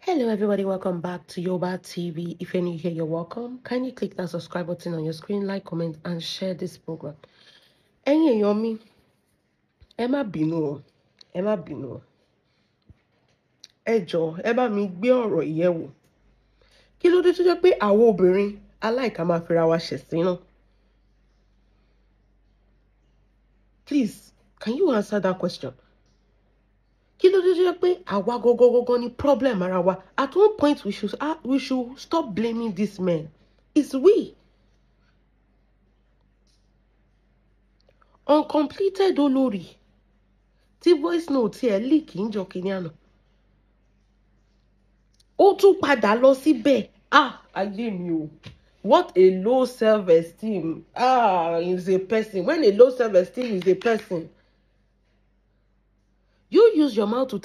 Hello everybody, welcome back to Yoba TV. If you're new here, you're welcome. Kindly click that subscribe button on your screen, like, comment, and share this program. Ẹ̀yin èèyàn mi, ẹ má bínú o, ẹ má bínú o. Ẹ jọ̀ọ́, ẹ bá mi gbé ọ̀rọ̀ yẹ̀ wò. Kí ló dé tó jẹ́ pé àwọn obìnrin aláìka máa fira wa ṣẹ̀sín náà? Please, can you answer that question? Kí ló dé tó jẹ́ pé àwa gogogogo ni problem ara wa? At one point we should stop blaming these men. It's we. Uncompleted olórí tí voice note ẹ̀ leak níjọ́ kìíní àná. Ó tún padà lọ síbẹ̀. Ayé mi o. What a low self-esteem. Is a person. When a low self-esteem is a person. You use your mouth to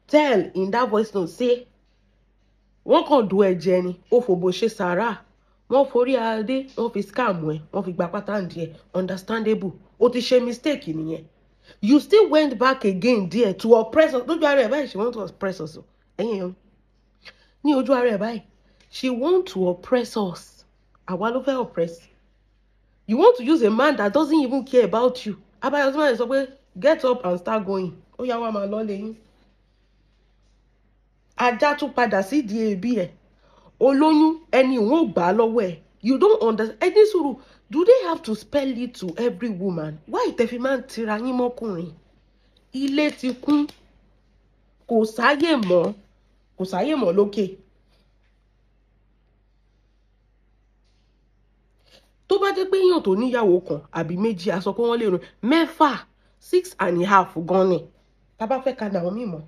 tell in that voice note, say, wọ́n kàn do ẹ̀jẹ̀ ni, ó fòbò ṣe sàrà, wọ́n forí adé, wọ́n fi scam ẹ̀, wọ́n fi gba pátá díẹ̀, understandable. Ó ti ṣe mistake nìyẹn. You still went back again there to oppress us. Lójú ara ẹ̀ báyìí, she want to oppress us. Ẹ̀yin yẹn. Ní ojú ara ẹ̀ báyìí, she want to oppress us. Àwa ló fẹ́ oppress. You want to use a man that doesn't even care about you. Abayo tí wọ́n sọ pé get up and start going. Ó yá wá máa lọ lẹ́yìn. Ajá tún padà sí di ebi ẹ̀. Olóyún ẹni òun ò gbà lọ́wọ́ ẹ̀. You don't understand. Ẹni sùúrù, do they have to spell it to every woman? Why tẹ̀fí máa ń tira yín mọ́kùnrin? Ilé ti kún. Kò sáyè mọ́ lókè. Tó bá jẹ́ pé èèyàn tó níyàwó kan àbí méjì a sọ pé wọ́n lè rún 6.5 gan ni. Tá bá fẹ́ ka Naomi mọ́.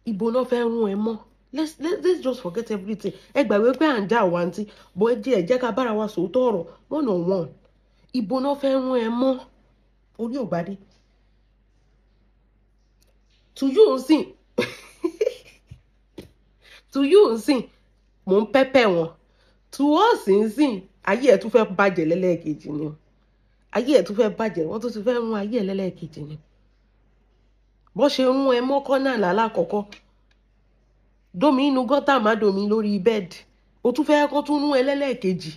Ibo náà fẹ́ rún ẹ mọ́. Let's just forget everything. Ẹ gbàgbé pé à ń jà wá ntí, bó ẹ jẹ́ ká bára wa sòótọ́ ọ̀rọ̀ 1-on-1. Ibo náà fẹ́ rún ẹ mọ́. Orí ò gbadé. To you nsìn. To you nsìn. Mo ń pẹ́pẹ́ wọn. To us nsìn. Ayé ẹ̀ tún fẹ́ bàjẹ́ lẹ́lẹ́kejì ni. Ayé ẹ̀ tún fẹ́ bàjẹ́. Wọ́n tún ti fẹ́ rún ayé ẹ̀ lẹ́lẹ́kejì ni. Bó ṣe rún ẹ mọ́ kọ́nà lálákọ̀ọ́kọ́. Domi inú gọ́tà má domi lórí bẹ́ẹ̀dì. O tún fẹ́ kó tún rún ẹ lẹ́lẹ́kejì.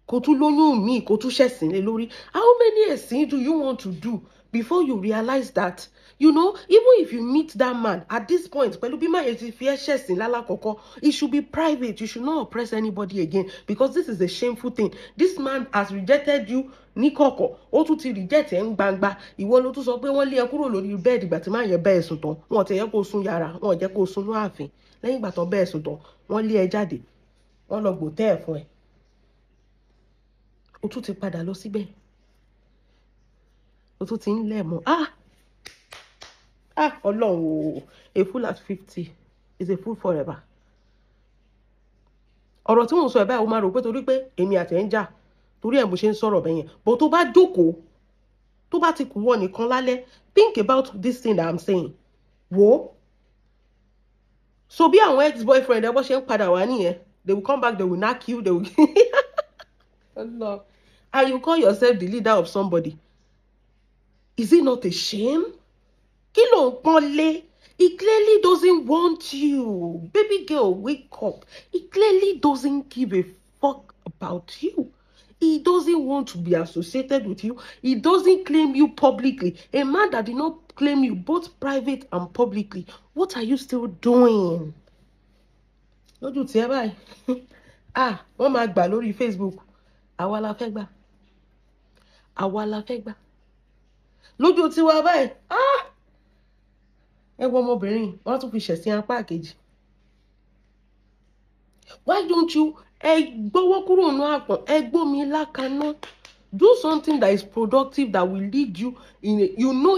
Kó tún lóyún mi, kó tún ṣẹ̀sìn lé lórí. How many ẹ̀sìn do you want to do before you realize that? You know, even if you meet that man at this point, pẹ̀lú bí máa yẹ ti fi ẹ́ ṣẹ̀sìn lálákọ̀ọ́kọ́, it should be private. You should not oppress anybody again because this is a shameful thing. This man has rejected you ní kọ̀kọ̀. Ó tún ti reject ẹ̀ ń gbangba. Ìwọ ló tún sọ pé wọ́n lé ẹ kúrò lórí bẹ́ẹ̀dì ìgbà tí máa yẹ bẹ́ẹ̀ sùn tán. Wọ́n ti yẹ kó sùn yàrá, wọ́n jẹ́ kó sùn ní ààfin. Lẹ́yìn ìgbà tán bẹ́ẹ̀ sùn tán, wọ́n lé ẹ jáde. Wọ́n lọ gbòtẹ́ ẹ̀ fún ẹ. Ó tún ti padà lọ síbẹ̀. Ó tún ti ń lẹ̀ mọ́. Ọlọ́run o. A fool at 50 is a fool forever. Ọ̀rọ̀ tí mo sọ ẹ̀ báyìí, ó máa rò pé torí pé èmi àti ẹ̀ ń jà, torí ẹ̀ mo ṣe ń sọ̀rọ̀ bẹ́yẹn. But tó bá jókòó, tó bá ti kù wọ́n nìkan lálẹ́, think about this thing that I'm saying. Wò. So bí àwọn ex-boyfriend ẹ bọ́ ṣe ń padà wá nìyẹn, they will come back, they will knock you, they will Allah. And you call yourself the leader of somebody. Is it not a shame? Kí ló ń pọ́n lé? He clearly doesn't want you. Baby girl, wake up. He clearly doesn't give a fuck about you. He doesn't want to be associated with you. He doesn't claim you publicly. A man that did not claim you both private and publicly. What are you still doing? Lójú tí ẹ báyìí. Wọ́n máa gbà lórí Facebook. Àwa la fẹ́ gbà. Àwa la fẹ́ gbà. Lójú tí wá báyìí. Ẹ wo ọmọbìnrin, wọ́n tún fi ṣẹ̀sín apá kejì. Why don't you gbọ́wọ́ kúrò nínú àpọ̀n, gbómi lákaná? Do something that is productive that will lead you in a,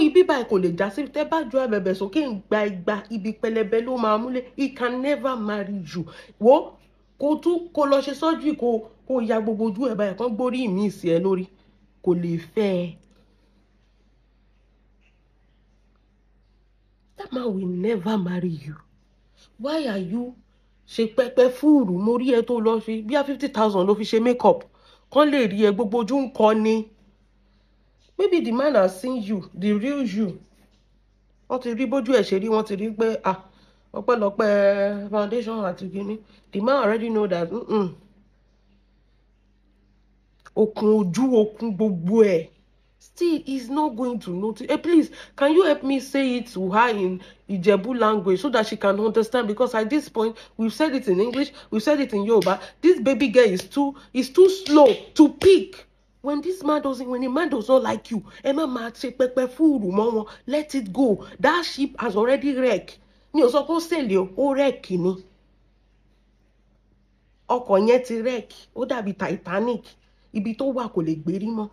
ibi báyìí kò lè já sí tẹ́ bá ju abẹ̀bẹ̀ sókè ń gba igba ibi pẹlẹbẹ ló máa múlẹ̀. He can never marry you. Wo kó lọ ṣe surgery kó ya gbogbo ojú ẹ̀ báyìí kán gbórí ìmí sí ẹ lórí. Kò lè fẹ́ ẹ. That man will never marry you. Why are you ṣe pẹpẹ fúùrù? Mo rí ẹ tó lọ fi bí 50,000 ló fi ṣe makeup. Kán lè rí ẹ gbogbo ojú ń kọ ni. Maybe the man has seen you, the real you. wọ́n ti rí bójú ẹ̀ ṣe rí, wọ́n ti rí pé ọpẹ́lọpẹ́ foundation àti kìíní. The man already know that okun ojú, okun gbogbo ẹ̀. Still, he's not going to notice. Hey, please, can you help me say it to her in Ijebu language so that she can understand? Because at this point, we've said it in English, we've said it in Yoruba. This baby girl is too slow to pick. When a man does not like you, let it go. That ship has already wrecked. Ni o sọ pé ó ṣèlè ó wreck ni. Ọkọ̀ yẹn ti wreck. Ó dàbí Titanic. Ibi tó wà kò lè gbérí mọ́.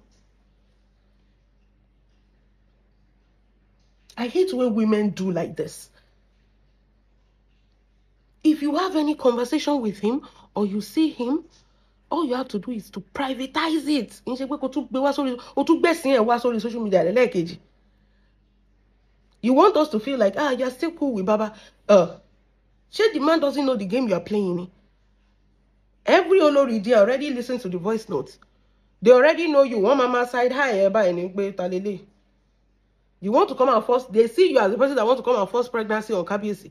I hate when women do like this. If you have any conversation with him or you see him, all you have to do is to privatize it. Social media. You want us to feel like, you're still cool with Baba. The man doesn't know the game you're playing. Every Olori there already listens to the voice notes. They already know you. One mama side high, you want to come and force, they see you as the person that wants to come and force pregnancy on KBC.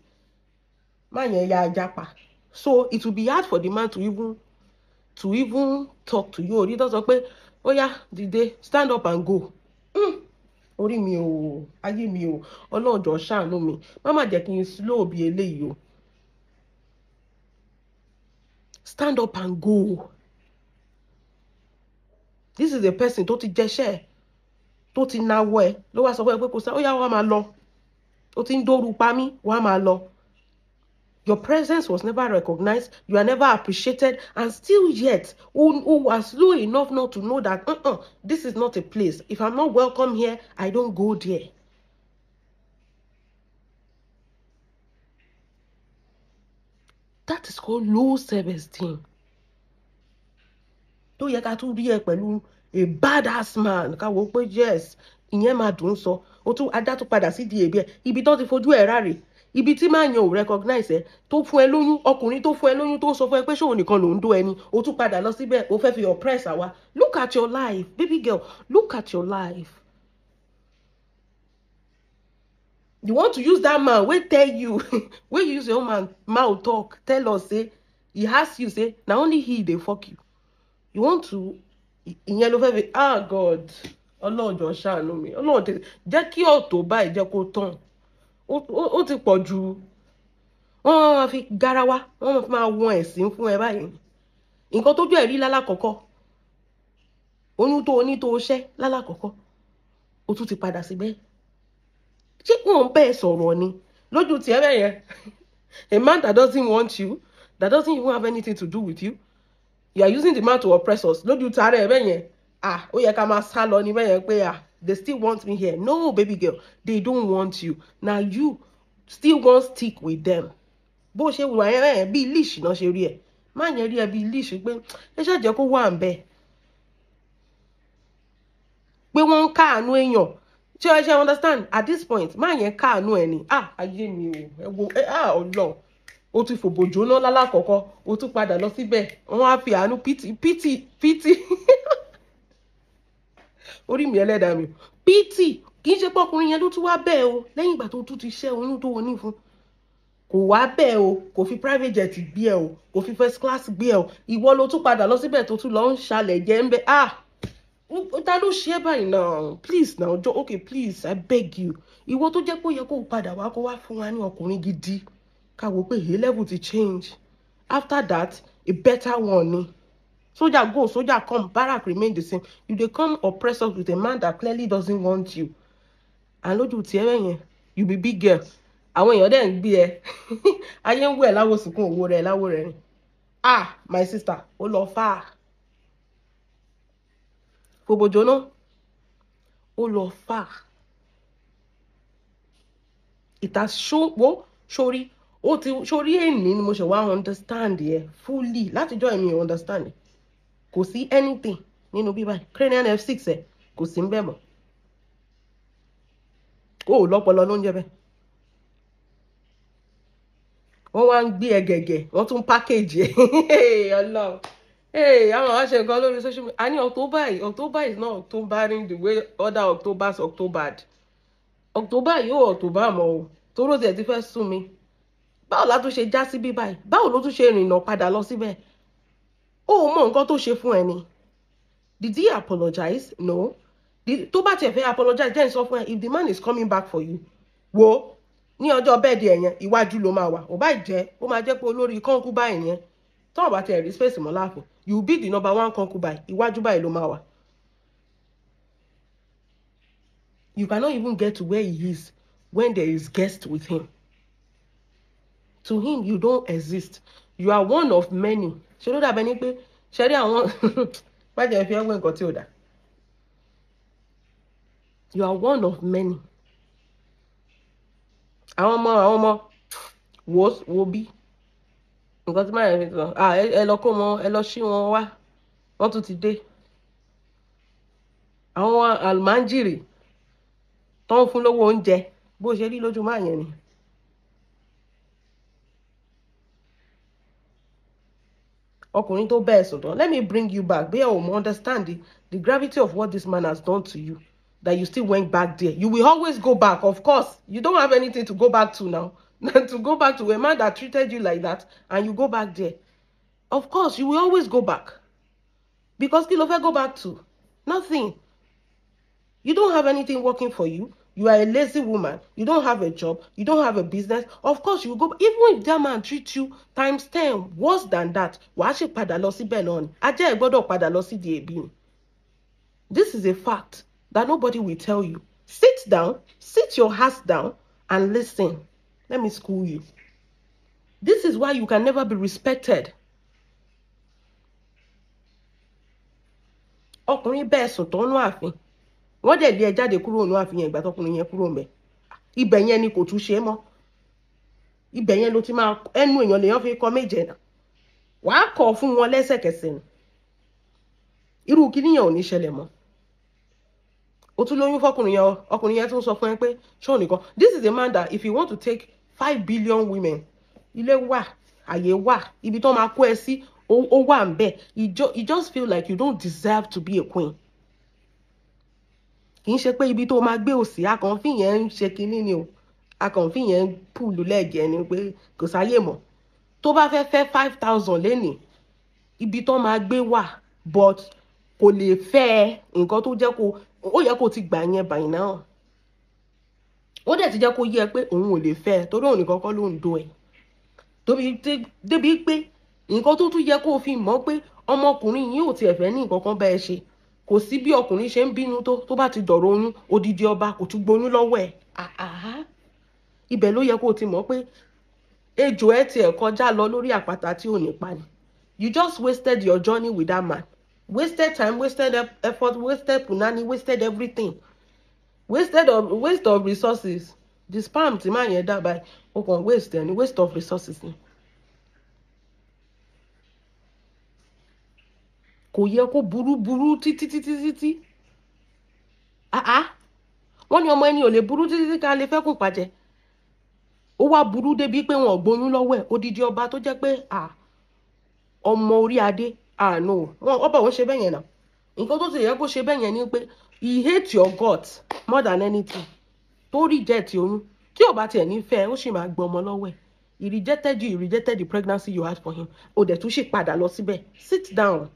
So it will be hard for the man to even talk to you. He doesn't say, oh yeah, did they stand up and go? Orí mi o, ayé mi o, Ọlọ́run jọ̀ọ́ ṣàánú mi. Mama jẹ́ kí n slow bí eléyìí o. Stand up and go. This is a person tó ti jẹ́ṣẹ́, tó ti náwó ẹ̀, ló wá sọ fún ẹ pé kò sá, ó yá wá máa lọ. Ó ti ń dóoru pa mí, wá máa lọ. Your presence was never recognized, you are never appreciated, and still yet, who are slow enough not to know that this is not a place. If I'm not welcome here, I don't go there. That is called low self-esteem. Tó yẹ ká tún rí ẹ pẹ̀lú a badass man. Ká wò pé yes, ìyẹn máa dùn sọ. Ó tún adá tún padà sí di èbí ẹ. Ibi tó ti fojú ẹ̀ ráre. Ibi tí máa yan ò recognize ẹ. Tó fún ẹ lóyún, ọkùnrin tó fún ẹ lóyún tó sọ fún ẹ pé ṣòun nìkan ló ń dó ẹni. Ó tún padà lọ síbẹ̀, ó fẹ́ fi oppress àwa. Look at your life, baby girl. Look at your life. You want to use that man, we tell you, we use your man mouth talk, tell us, say, he has you, say, now only he, they fuck you. You want to, ìyẹn ló fẹ́ fi, God, Ọlọ́run jọ̀ọ́ ṣàánú mi. Ọlọ́run jẹ́ kí ọ̀tọ̀ báyìí jẹ́ kó tán. Ó ti pọ̀ jù. Wọ́n máa fi garawa, wọ́n máa wọ́n ẹ̀sìn fún ẹ báyìí. Nǹkan tójú ẹ̀ rí lálákọ̀ọ́kọ́. Oyún tó ní tó ṣẹ́ lálákọ̀ọ́kọ́. Ó tún ti padà síbẹ̀. Ṣé wọ́n bẹ́ẹ̀ sọ̀rọ̀ ni? Lójú ti ẹ bẹ́ẹ̀ yẹn. A man that doesn't want you, that doesn't even have anything to do with you, you are using the man to oppress us. Lójú ti ara ẹ bẹ́ẹ̀ yẹn. Ó yẹ ká máa sá lọ ní bẹ́ẹ̀ yẹn pé they still want me here. No, baby girl, they don't want you. Now you still want to stick with them. Bó ṣe wà yẹn bí leash náà ṣe rí ẹ. Má yẹn rí ẹ bí leash pé ẹ ṣáà jẹ́ kó wà ń bẹ̀. Pé wọ́n ń káàánú èèyàn. Ṣé ẹ understand? At this point, má yẹn káàánú ẹ ni. Ayé mi o. Ẹ wo Ọlọ́run. Ó tún fòbò jóná lálákọ̀ọ́kọ́. Ó tún padà lọ síbẹ̀. Wọ́n á fi àánú pity. Orí mi ẹlẹ́dàá mi. Pity. Kì í ṣe pé ọkùnrin yẹn ló tún wá bẹ́ẹ̀ o. Lẹ́yìn ìgbà tó tún ti ṣẹ́ oyún tó ní fún. Kò wá bẹ́ẹ̀ o. Kò fi private jet gbé ẹ o. Kò fi first class gbé ẹ o. Ìwọ ló tún padà lọ síbẹ̀ tó tún lọ ń ṣalẹ̀ jẹ́ ń bẹ. Ta ló ṣe báyìí now? Please now, okay, please, I beg you. Ìwọ tó jẹ́ pé ó yẹ kó padà wá kó wá fún wa ní ọkùnrin gidi. Ká wò pé a level to change. After that, a better one ni. Soldier go, soldier come, barrack remain the same. You dey come oppress us with a man that clearly doesn't want you. And lójú ti ẹ yẹn, you be big girl. Àwọn èèyàn dẹ̀ ń gbé ẹ. Ayé ń wẹ̀ láwo sùnkún owó rẹ̀ ni. My sister, ó lọ fà. Fòbòjò náà, ó lọ fà. It has shown, sórí èní ni mo ṣe wá understand yẹ fully. Látijọ́ èmi ò understand. Kò sí anything nínú bíbá cranial F6 ẹ kò sí ń bẹ̀ mọ́. Ó lọ́pọlọ ló ń jẹ́ bẹ́ẹ̀. Wọ́n wá ń gbé ẹ gẹ̀gẹ̀, wọ́n tún package ẹ. Ọlọ́run. Àwọn àṣẹ nǹkan lórí social media. October is not October in the way other Octobers Octobered. October yóò October mọ́ o toró tiẹ̀ ti fẹ́ sún mi báwo la tún ṣe já sí bí báyìí báwo ló tún ṣe rìnnà padà lọ síbẹ̀ ó mọ nǹkan tó ṣe fún ẹ ni did he apologize no tó bá tiẹ̀ fẹ́ apologize then sọ fún ẹ if the man is coming back for you wo ní ọjọ́ bẹ́ẹ̀dì ẹ̀yẹn iwájú ló máa wà ó bá jẹ́ ó máa jẹ́ pé olórí concubine yẹn tọ́wọ́ bá tiẹ̀ rí space mọ́ láàfin you be the number 1 concubine iwájú báyìí ló máa wà. You cannot even get to where he is when there is guest with him. To him, you don't exist. You are one of many. Ṣé ló dàbẹ́ ní pé ṣe rí àwọn májèlé fi ẹwẹ́ nǹkan tí ò dá. You are one of many. Àwọn ọmọ wo bí nǹkan tí máa fi sọ ẹ lọ kó wọn ẹ lọ ṣí wọn wá wọ́n tún ti dé. Àwọn àlùmáńjìrì tó ń fún lówó oúnjẹ bó ṣe rí lójú máa yẹn ni. Ọkùnrin tó bẹ́ẹ̀ sùn tán let me bring you back bí ẹ ò mọ understand the gravity of what this man has done to you that you still went back there. You will always go back, of course. You don't have anything to go back to now. To go back to a man that treated you like that and you go back there. Of course, you will always go back. Because kí ló fẹ́ go back to? Nothing. You don't have anything working for you. You are a lazy woman. You don't have a job. You don't have a business. Of course, you will go. Even if that man treats you times 10 worse than that, wàá ṣe padà lọ síbẹ̀ náà ni. Ajá ẹ̀ gbọ́dọ̀ padà lọ sí di èbí ni. This is a fact that nobody will tell you. Sit down, sit your ass down and listen. Let me school you. This is why you can never be respected. Ọkùnrin bẹ́ẹ̀ sùn tó nú ààfin. Wọ́n dẹ̀ lé ẹ jáde kúrò nú ààfin yẹn ìgbà tọkùnrin yẹn kúrò ńbẹ̀. Ibẹ̀ yẹn ni kò tún ṣe mọ́. Ibẹ̀ yẹn ló ti máa ẹnu èèyàn lèèyàn fi kọ méje náà. Wàá kọ̀ fún wọn lẹ́sẹ̀kẹsẹ̀ ni. Irú kíní yẹn ò ní ṣẹlẹ̀ mọ́. O tún lóyún fọkùnrin yẹn ọkùnrin yẹn tún sọ fún ẹ pé ṣó nìkan. This is a man that if you want to take 5 billion women, ilé wà, àyè wà, ibi tó máa kó ẹ sí, ó wà ńbẹ̀. You just feel like you don't deserve to be a queen. Kì í ṣe pé ibi tó máa gbé òsì akànfìn yẹn ń ṣe kinní ni o. Akànfìn yẹn ń pùlù lẹ́ẹ̀jẹ̀ ni pé kò sáyè mọ́. Tó bá fẹ́ 5,000 lénìí, ibi tó máa gbé wà, but kò lè fẹ́ nǹkan tó jẹ́ kó ó yẹ kó ti gbà yẹn by now. Ó dẹ̀ ti jẹ́ kó yẹ pé òun ò lè fẹ́ torí òun nìkan kọ́ ló ń do ẹ̀. Débi pé nǹkan tó tún yẹ kó fi mọ̀ pé ọmọkùnrin yìí ò tiẹ̀ fẹ́ ní nǹkan kan bẹ́ẹ̀ ṣe. Kò sí bí ọkùnrin ṣe ń bínú tó bá ti dọ̀rọ̀ oyún odidi ọba kò tún gbóyún lọ́wọ́ ẹ̀. Ibẹ̀ ló yẹ kó ti mọ̀ pé ejò ẹ tiẹ̀ kọjá lọ lórí àpáta tí ò ní pa ni. You just wasted your journey with that man. Wasted time, wasted effort, wasted punani, wasted everything. Waste of resources. The sperm tí máa yẹn dábàá ó kàn waste ẹni waste of resources ni. Kò yẹ kó burú títí. Wọ́n ní ọmọ ẹni ò lè burú títí ká lè fẹ́ kùn pàjẹ́. Ó wá burú débi pé wọn ò gbóyún lọ́wọ́ ẹ̀ odidi ọba tó jẹ́ pé ọmọ orí adé no wọn ọba òun ṣe bẹ́ẹ̀ yẹn náà. Nǹkan tó ti yẹ kó ṣe bẹ́ẹ̀ yẹn ni pé he hate your guts more than anything. Tó reject oyún tí ò bá tiẹ̀ ní fẹ́ ó sì máa gbọ́ ọmọ lọ́wọ́ ẹ̀. He rejected you, he rejected the pregnancy you had for him. Ó dẹ̀ tún ṣì padà lọ síbẹ̀. Sit down.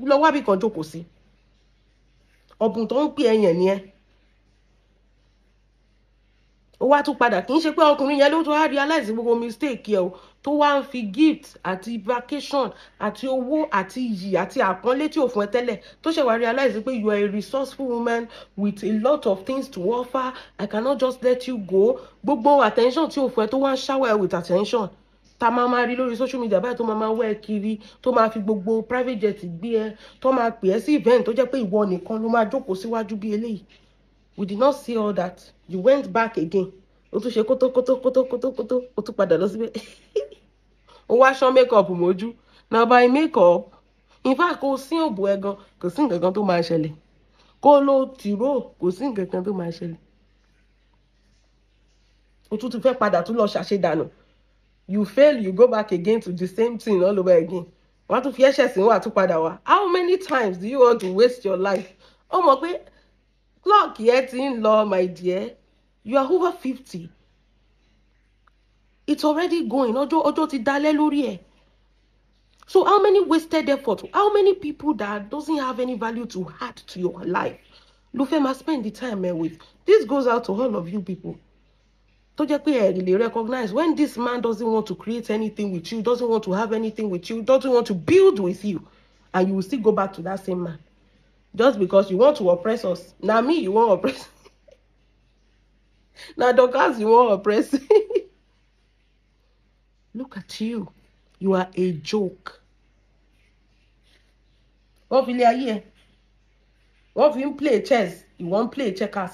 Lọ wá bí kan jókòó sí. Ọ̀bùn tó ń pè ẹ̀yàn ni ẹ. Ó wá tún padà kì í ṣe pé ọkùnrin yẹn ló tún wá realize gbogbo mistake ẹ o tó wá ń fi gift àti vacation àti owó àti iyì àti àpọ́nlé tí ò fún ẹ tẹ́lẹ̀ tó ṣe wá realize pé you are a resourceful woman with a lot of things to offer. I cannot just let you go. Gbogbo attention tí ò fún ẹ tó wá ń shower ẹ with attention tá máa rí lórí social media báyìí tó máa wẹ́ ẹ kiri tó máa fi gbogbo private jet gbé ẹ tó máa pè ẹ́ sí event tó jẹ́ pé ìwọ nìkan ló máa jókòó síwájú bí eléyìí. We did not see all that. You went back again. O tún ṣe kótó o tún padà lọ síbẹ̀. O wá ṣán makeup mójú. Now by makeup, in fact kò sí òbò ẹ gan kò sí nǹkan kan tó máa ṣẹlẹ̀. Kó lo tìró kò sí nǹkan kan tó máa ṣẹlẹ̀. O tún ti fẹ́ padà tún lọ ṣàṣedànù. You fail, you go back again to the same thing all over again. Wọ́n tún fi ẹ̀ṣẹ̀ sí wà tún padà wá. How many times do you want to waste your life? Ó mọ̀ pé clock yẹn ti ń lọ my dear. You are over 50. It's already going. Ojo ti dale lórí ẹ̀. So how many wasted effort? How many people that doesn't have any value to add to your life? Lufe must spend the time with. This goes out to all of you people. To jẹ́ pé really recognize when this man doesn't want to create anything with you, doesn't want to have anything with you, doesn't want to build with you, and you will still go back to that same man. Just because you want to oppress us. Now me, you want to oppress. Now Dorcas, you want to oppress. Look at you. You are a joke. What will you hear? What will you play chess? You won't play checkers.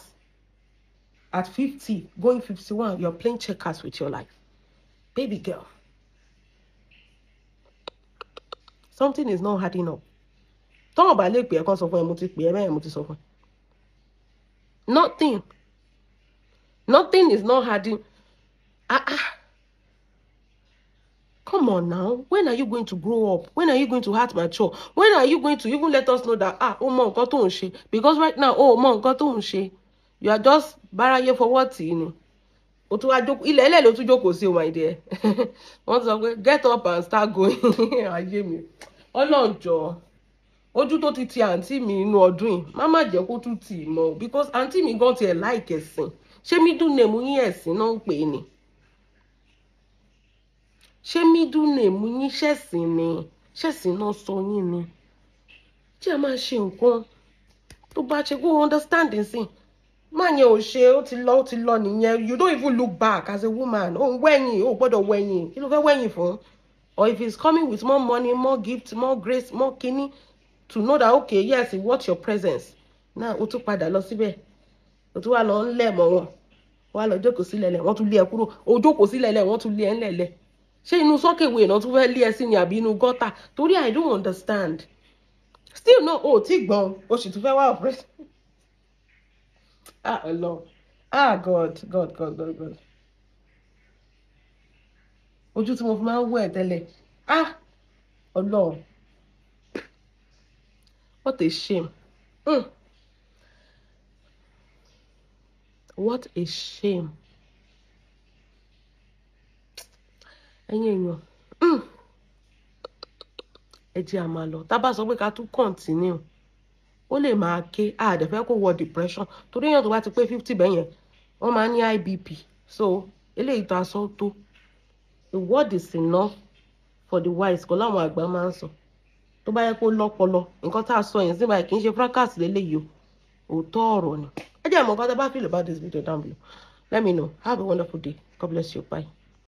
At 50, going 51, you're playing checkers with your life. Baby girl. Something is not adding up. Nothing. Nothing is not adding. Come on now. When are you going to grow up? When are you going to heart mature? When are you going to even let us know that because right now, you are just baraye for what you know. My dear. Get up and start going. Ojú tó ti ti àǹtí mi inú ọdún yìí má má jẹ́ kó tún tì í mọ́ because àǹtí mi gan tiẹ̀ like ẹ̀sìn ṣé middle name yín ẹ̀sìn náà ń pè ní ṣé middle name yín ṣẹ̀sìn ni ṣẹ̀sìn náà sọ yín ni tí a máa ṣe nǹkan tó bá ṣe kó understanding sí má yẹn ò ṣe ó ti lọ nìyẹn. You don't even look back as a woman. Ó wẹ̀yìn ó gbọ́dọ̀ wẹ̀yìn kí ló fẹ́ wẹ̀yìn fún? Or if he's coming with more money, more gifts, more grace, more kini, to know that okay, yes, he wants your presence. Now, o tún padà lọ síbẹ̀. O tún wá lọ ńlẹ̀ mọ́ wọn. Wá lọ jókòó sílẹ̀ lẹ̀, wọ́n tún lé ẹ kúrò. O jókòó sílẹ̀ lẹ̀, wọ́n tún lé ẹ ńlẹ̀. Ṣé inú sọ́kèwé náà tún fẹ́ lé ẹ sí ni àbí inú gọ́tà? Torí I don't understand. Still no, o tí gbọ́n, o sì tún fẹ́ wá operate. Allah. God. Ojú tí mo fi máa ń wẹ̀ tẹ́lẹ̀. Allah. What a shame. What a shame. Ẹ̀yin èèyàn. Ẹ jẹ́ a máa lọ. Tá bá sọ pé ká tún continue. Ó lè máa ké. Dẹ̀ fẹ́ kó wọ depression. Torí èèyàn tó bá ti pé 50 bẹ́yẹn, wọ́n máa ní IBP. So, eléyìí tó aṣọ tó. The word is enough for the wise. Kò láwọn àgbà máa ń sọ. Tó bá yẹ kó lọ́pọlọ, nǹkan tá a sọ yẹn sí báyìí kì í ṣe fracas lélẹ́yìí o. Òótọ́ ọ̀rọ̀ ni. Ẹ jẹ́ àmọ́ nǹkan tá bá feel about this video down below. Let me know. Have a wonderful day. God bless you. Bye.